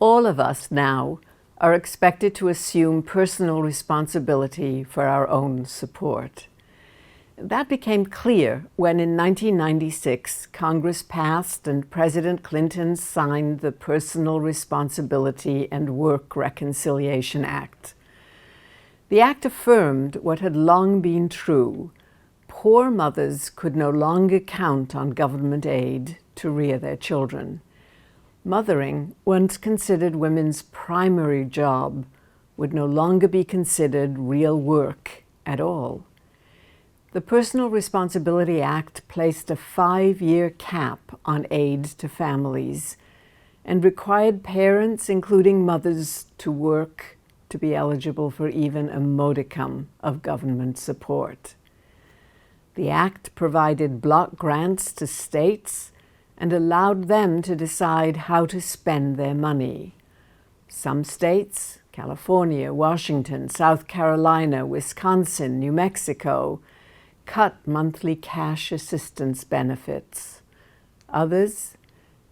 All of us now are expected to assume personal responsibility for our own support. That became clear when in 1996 Congress passed and President Clinton signed the Personal Responsibility and Work Reconciliation Act. The act affirmed what had long been true: poor mothers could no longer count on government aid to rear their children. Mothering, once considered women's primary job, would no longer be considered real work at all. The Personal Responsibility Act placed a 5-year cap on aid to families and required parents, including mothers, to work to be eligible for even a modicum of government support. The act provided block grants to states and allowed them to decide how to spend their money. Some states, California, Washington, South Carolina, Wisconsin, New Mexico, cut monthly cash assistance benefits. Others,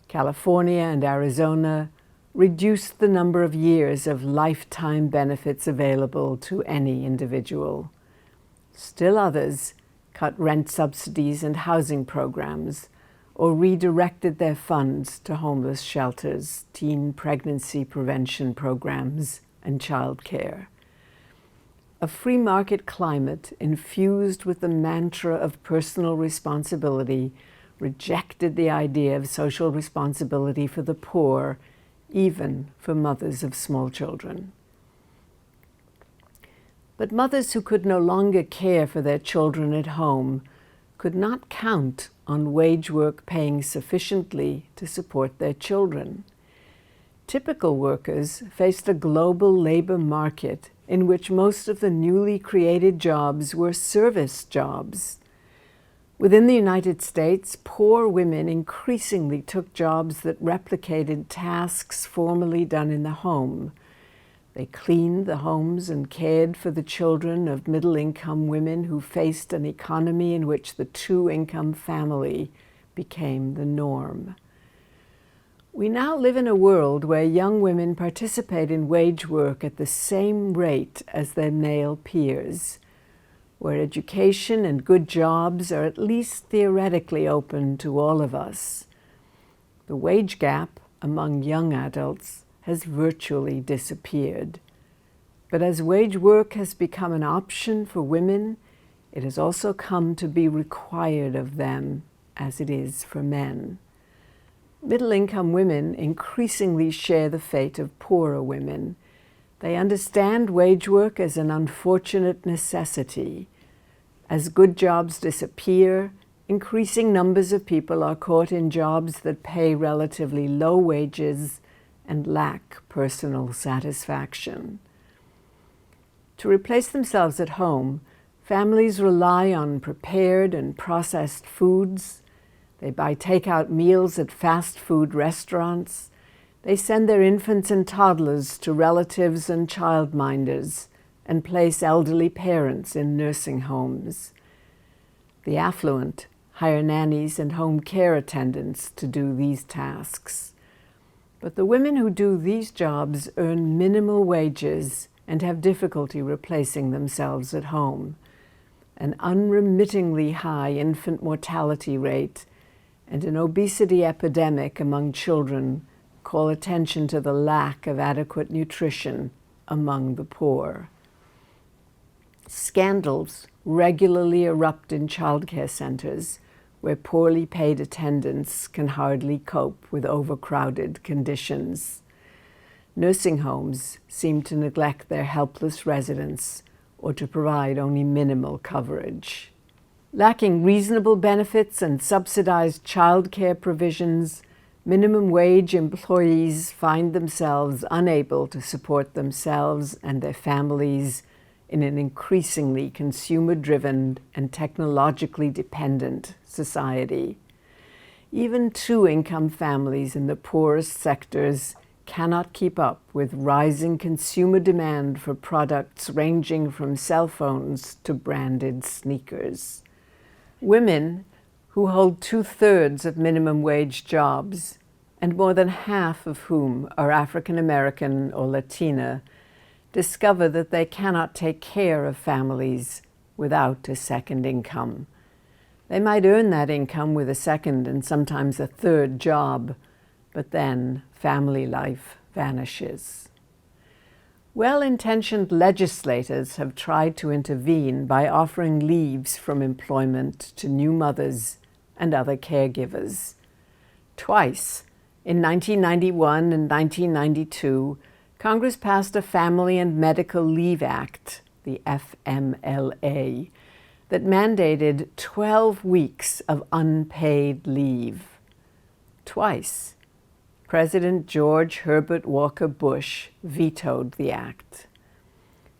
California and Arizona, reduced the number of years of lifetime benefits available to any individual. Still others cut rent subsidies and housing programs, or redirected their funds to homeless shelters, teen pregnancy prevention programs, and child care. A free market climate infused with the mantra of personal responsibility rejected the idea of social responsibility for the poor, even for mothers of small children. But mothers who could no longer care for their children at home could not count on wage work paying sufficiently to support their children. Typical workers faced a global labor market in which most of the newly created jobs were service jobs. Within the United States, poor women increasingly took jobs that replicated tasks formerly done in the home. They cleaned the homes and cared for the children of middle-income women who faced an economy in which the two-income family became the norm. We now live in a world where young women participate in wage work at the same rate as their male peers, where education and good jobs are at least theoretically open to all of us. The wage gap among young adults has virtually disappeared. But as wage work has become an option for women, it has also come to be required of them as it is for men. Middle-income women increasingly share the fate of poorer women. They understand wage work as an unfortunate necessity. As good jobs disappear, increasing numbers of people are caught in jobs that pay relatively low wages and lack personal satisfaction. To replace themselves at home, families rely on prepared and processed foods. They buy takeout meals at fast food restaurants. They send their infants and toddlers to relatives and childminders and place elderly parents in nursing homes. The affluent hire nannies and home care attendants to do these tasks. But the women who do these jobs earn minimal wages and have difficulty replacing themselves at home. An unremittingly high infant mortality rate and an obesity epidemic among children call attention to the lack of adequate nutrition among the poor. Scandals regularly erupt in childcare centers where poorly paid attendants can hardly cope with overcrowded conditions. Nursing homes seem to neglect their helpless residents or to provide only minimal coverage. Lacking reasonable benefits and subsidized child care provisions, minimum wage employees find themselves unable to support themselves and their families in an increasingly consumer-driven and technologically dependent society. Even two-income families in the poorest sectors cannot keep up with rising consumer demand for products ranging from cell phones to branded sneakers. Women, who hold 2/3 of minimum wage jobs, and more than half of whom are African American or Latina, discover that they cannot take care of families without a second income. They might earn that income with a second and sometimes a third job, but then family life vanishes. Well-intentioned legislators have tried to intervene by offering leaves from employment to new mothers and other caregivers. Twice, in 1991 and 1992, Congress passed a Family and Medical Leave Act, the FMLA, that mandated 12 weeks of unpaid leave. Twice, President George Herbert Walker Bush vetoed the act.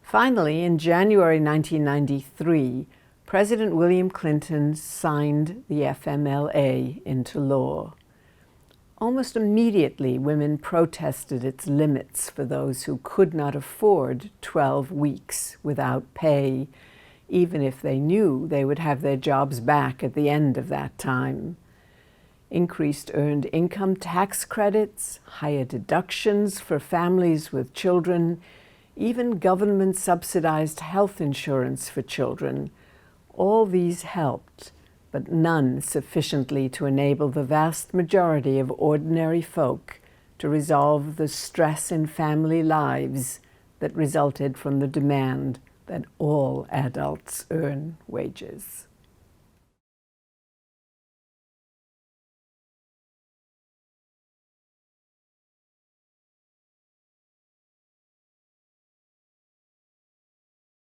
Finally, in January 1993, President William Clinton signed the FMLA into law. Almost immediately, women protested its limits for those who could not afford 12 weeks without pay, even if they knew they would have their jobs back at the end of that time. Increased earned income tax credits, higher deductions for families with children, even government-subsidized health insurance for children, all these helped, but none sufficiently to enable the vast majority of ordinary folk to resolve the stress in family lives that resulted from the demand that all adults earn wages.